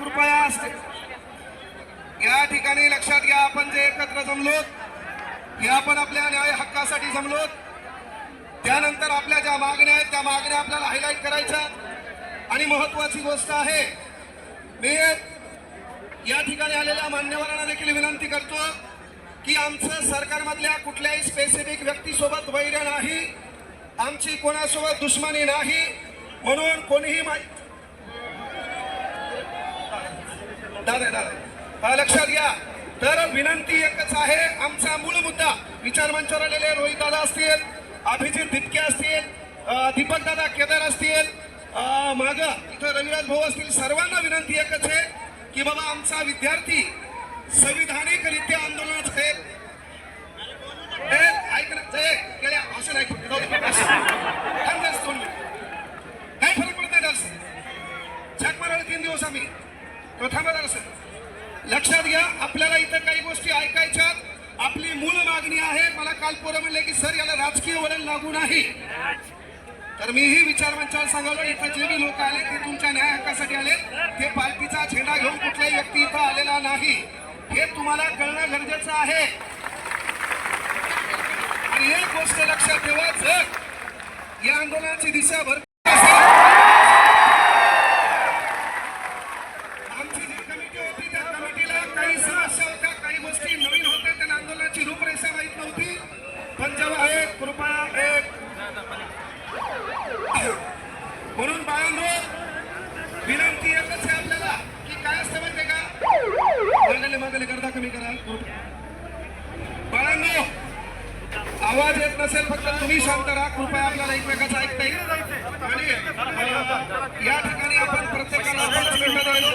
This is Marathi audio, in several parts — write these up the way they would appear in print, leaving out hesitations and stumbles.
कृपया असते या ठिकाणी लक्षात घ्या, आपण जे एकत्र जमलो हे आपण आपल्या न्याय हक्कासाठी जमलो. त्यानंतर आपल्या ज्या मागण्या आहेत त्या मागण्या आपल्याला हायलाइट करायच्या. आणि महत्वाची गोष्ट आहे, मी या ठिकाणी आलेल्या मान्यवरांना देखील विनंती करतो की आमचं सरकारमधल्या कुठल्याही स्पेसिफिक व्यक्तीसोबत वैर नाही, आमची कोणासोबत दुश्मनी नाही, म्हणून कोणीही दादा लक्षात घ्या. तर विनंती एकच आहे, आमचा मूळ मुद्दा विचार मंचावर आलेले रोहित दादा असतील, अभिजित दिपके असतील, दीपक दादा केदार असतील, माग इथं रविराज भाऊ असतील, सर्वांना विनंती एकच आहे की बाबा आमचा विद्यार्थी संविधानिकरित्या आंदोलनात आहे. ऐक ना गेल्या असं नाही काही फरक पडत नाही. झक मारायला 3 दिवस आम्ही तो थांबणार सर. लक्षात घ्या, आपल्याला इथं काही गोष्टी ऐकायच्यात. आपली मूळ मागणी आहे, मला काल पोरं म्हणले की सर याला राजकीय वळण लागू नाही, तर मीही विचार मंचावर सांगावलं इथं जे बी लोक आले ते तुमच्या न्याय हक्कासाठी आले, ते पार्टीचा झेंडा घेऊन कुठल्याही व्यक्ती इथं आलेला नाही, हे तुम्हाला कळणं गरजेचं आहे. आणि एक गोष्ट लक्षात ठेवा, जर या आंदोलनाची दिशा भर आमची जी कमिटी होती त्या कमिटीला काही समस्या होत्या, काही गोष्टी नवीन होत्या, त्या आंदोलनाची रूपरेषा माहीत नव्हती. पण जेव्हा एक कृपया एक म्हणून बाळांनो विनंती एकच आहे आपल्याला की काय असतं माहितीये का, मागले गर्दा कमी करा. बाळांनो आवाज येत नसेल, फक्त तुम्ही शांत राहा, कृपया आपल्याला एकमेकांचं ऐकता येईल. आणि या ठिकाणी आपण प्रत्येकाला 5 मिनिटं द्यायलो,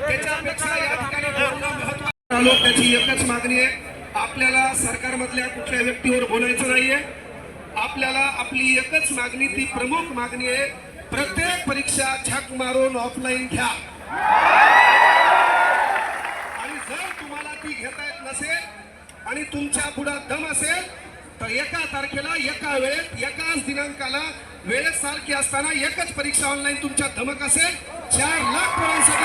त्याच्यापेक्षा या ठिकाणी बोलणं महत्त्वाचं आलो. त्याची एकच मागणी आहे, आपल्याला सरकारमधल्या कुठल्या व्यक्तीवर बोलायचं नाहीये. आपल्याला आपली एकच मागणी, ती प्रमुख मागणी आहे, प्रत्येक परीक्षा झक मारून ऑफलाईन घ्या. आणि जर तुम्हाला ती घेता येत नसेल आणि तुमच्या पुढे दम असेल तर 1 तारखेला एका वेळेत एकाच दिनांकाला वेळेत सारखी असताना एकच परीक्षा ऑनलाईन तुमच्या धमक असेल. 4 लाख पोरांसाठी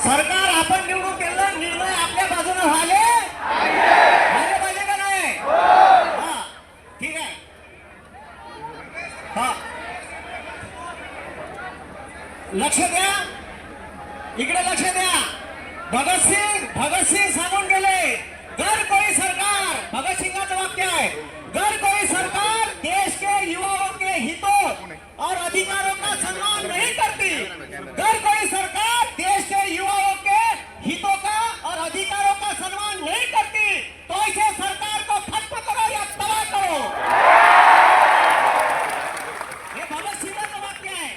सरकार आपण निवडून केला, निर्णय आपल्या बाजूने झाले पाहिजे का नाही? हा ठीक आहे. हा लक्ष द्या, इकडे लक्ष द्या. भगतसिंग सांगून गेले, घर कोई सरकार, भगतसिंगाचं वाक्य आहे, घर कोई सरकार देश के युवाओं के हितों और अधिकारों का सम्मान नहीं करती. घर कोई सरकार देश के युवाओं के हितों का और अधिकारों का सम्मान नहीं करती, तो ऐसे सरकार को खत्म करो या तबाह करो. हे भगतसिंगाचं वाक्य आहे.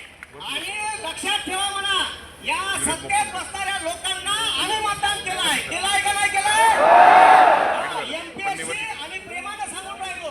आणि लक्षात ठेवा म्हणा, या सत्तेत बसणाऱ्या लोकांना आम्ही मतदान केलंय का नाही केलंय? एमपीएससी आणि प्रेमानं सांगून राहिलो,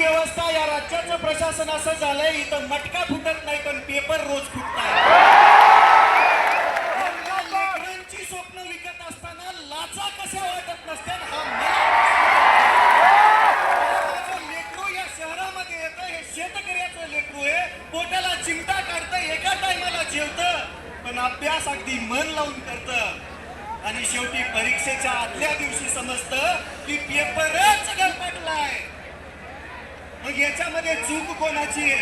व्यवस्था या राज्याचं प्रशासन असं झालंय इथं मटका फुटत नाही पण पेपर रोज फुटताय. लेकरांची स्वप्न विकत असताना लाचा कशा वाटत नसत्या हा माझं लेकरू या शहरामध्ये येतं हे शेतकऱ्याचं लेकरू आहे पोटाला चिमटा काढतं एका टायमाला जेवतं पण अभ्यास अगदी मन लावून करतं आणि शेवटी परीक्षेच्या आदल्या दिवशी समजतं की पेपरच गलपटलाय. मग याच्यामध्ये चूक कोणाची आहे?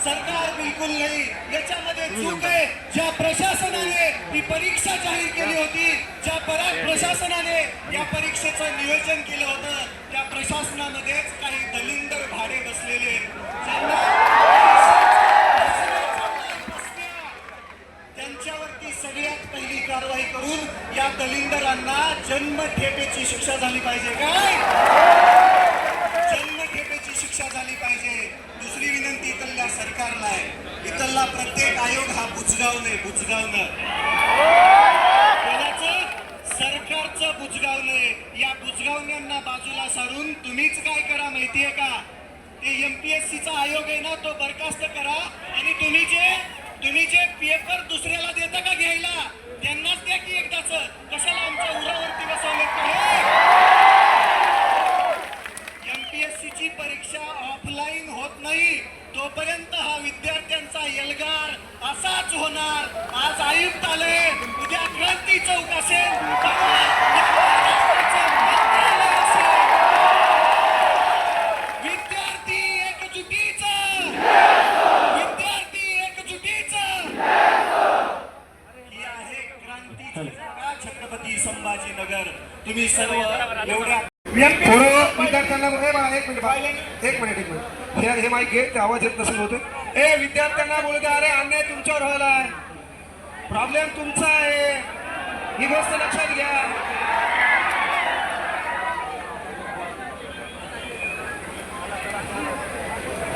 सरकार बिलकुल नाही. याच्यामध्ये चूक आहे ज्या प्रशासनाने ही परीक्षा जाहीर केली होती, ज्या प्रशासनाने या परीक्षेचं नियोजन केलं होतं त्या प्रशासनामध्येच काही दलिंदर भाडे बसलेले त्यांच्यावरती सगळ्यात पहिली कारवाई करून या दलिंदरांना जन्मठेपेची शिक्षा झाली पाहिजे. काय जन्मठेपेची शिक्षा झाली पाहिजे. दुसरी विनंती इथल्या सरकारला आहे, इथला प्रत्येक आयोग हा बुजगावणे बुजगावणं कोणाचं सरकारचं बुजगावणं. या बुजगावण्यांना बाजूला सारून तुम्हीच काय करा माहितीये का? ते एमपीएससीचा आयोग आहे ना तो बरखास्त करा आणि तुम्ही जे पेपर दुसऱ्याला देता का घ्यायला त्यांनाच द्या की एकदाच. कशाला आमच्या उरावरती बसवले? एमपीएससीची परीक्षा ऑफलाईन होत नाही तोपर्यंत हा विद्यार्थ्यांचा एल्गार असाच होणार. आज आयुक्त आले उद्या क्रांती चौक असेल छत्रपती संभाजीनगर. तुम्ही सर्व एवढ्या थोडं विद्यार्थ्यांना एक मिनिट हे माईक घे ते आवाज येत नसेल होते. विद्यार्थ्यांना बोलू द्या. अरे अन्याय तुमच्यावर व्हायलाय, प्रॉब्लेम तुमचा आहे ही गोष्ट लक्षात घ्या.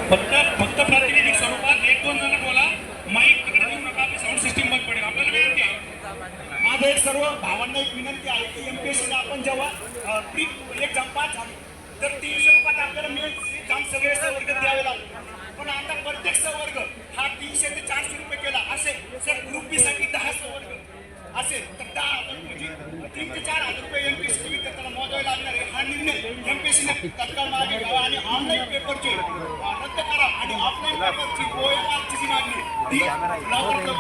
फक्त प्रातिनिधिक स्वरूपात एक दोन जण बोला. माईक तिकडे देऊ नका. आपली साऊंड सिस्टीम बंद पडेल. आपल्याला विनंती आहे. माझं एक सर्व भावांना एक विनंती आहे की एमपीएससीला आपण जेव्हा प्री एक्झाम पास झाली तर 300 रुपयात आपल्याला मिळेल एक्झाम सगळे सवर्ग द्यावे लागले. पण आता प्रत्येक सवर्ग हा 300 ते 400 रुपये केला असेल. सर ग्रुप बी साठी 10 सवर्ग असेल तर 10 म्हणजे 3 ते 4 हजार रुपये एमपीएससी विद्यार्थ्याला मोजावे लागणार आहे. हा निर्णय एमपीएससीने तत्काळ मागे घ्यावा आणि ऑनलाईन पेपरचे रद्द करा आणि ऑफलाईन पेपरची ओएमआरची जी मागणी ती लवकर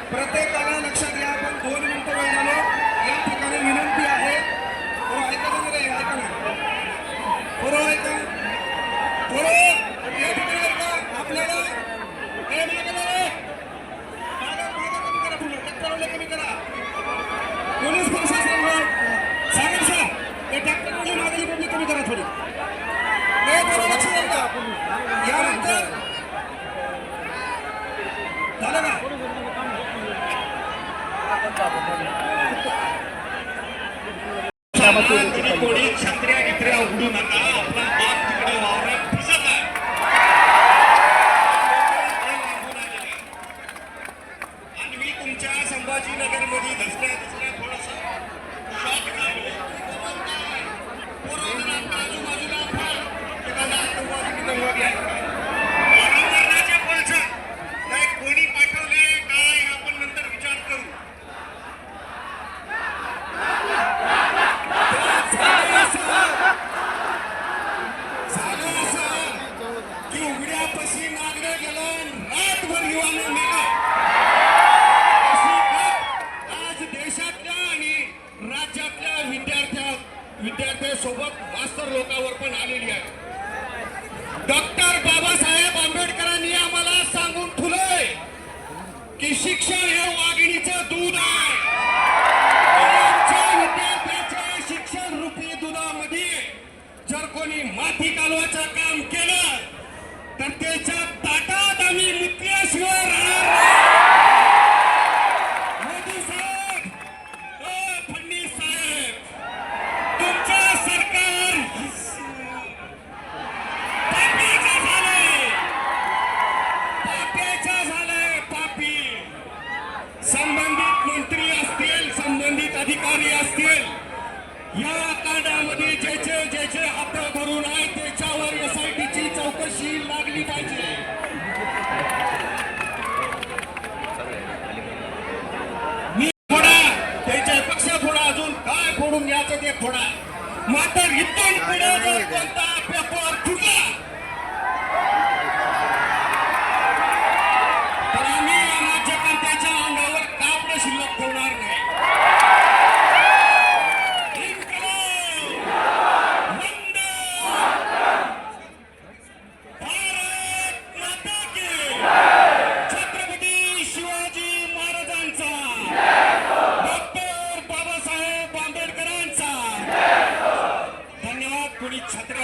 प्रत्येकाला लक्षात घ्या. आपण 2 मिनिटं वेळ झालो. या ठिकाणी विनंती आहे ऐका ना बरोबर ऐका या ठिकाणी आपल्याला कमी करा. पोलीस प्रशासन सागर साहेब ते ट्रॅक्टरवाले मागणी पब्लिक कमी करा थोडी. लक्ष द्या. यानंतर झालं का? कोणी छत्र्या गित्र्या उघडू नका. आपला बाप तिकडे वावरात भिजत आहे. आणि मी तुमच्या संभाजीनगर मध्ये दसऱ्या थोडस शॉक झालो. आजूबाजूला फार कोळसा नाही कोणी पाठवले काय आपण नंतर विचार करू. की उघड्यापाशी मागणं गेलं रातभर युवांना नेलं. आज देशातल्या आणि राज्यातल्या विद्यार्थ्यांसोबत मास्तर लोकांवर पण आलेली आहे. डॉक्टर बाबासाहेब आंबेडकरांनी आम्हाला सांगून ठेवलंय की शिक्षण हे वाघिणीचं दूध आहे. विद्यार्थ्याच्या शिक्षण रूपी दुधामध्ये जर कोणी माती कालवाचं काम केलं तर त्याच्या ताटात संबंधित मंत्री असतील, संबंधित अधिकारी असतील, या कांडामध्ये ज्याचे हात भरून आहे त्याच्यावर SITची चौकशी लागली पाहिजे. मी फोडा, त्याच्या पक्ष फोडा, अजून काय फोडून याचं ते फोडा. मात्र इथून पुढे जर कोणता पेपर फुटला तर आम्ही या राज्यकर्त्याच्या अंगावर कापड शिल्लक ठेवणार नाही. छत्रपती शिवाजी महाराजांचा, डॉक्टर बाबासाहेब आंबेडकरांचा. धन्यवाद. कोणी छत्र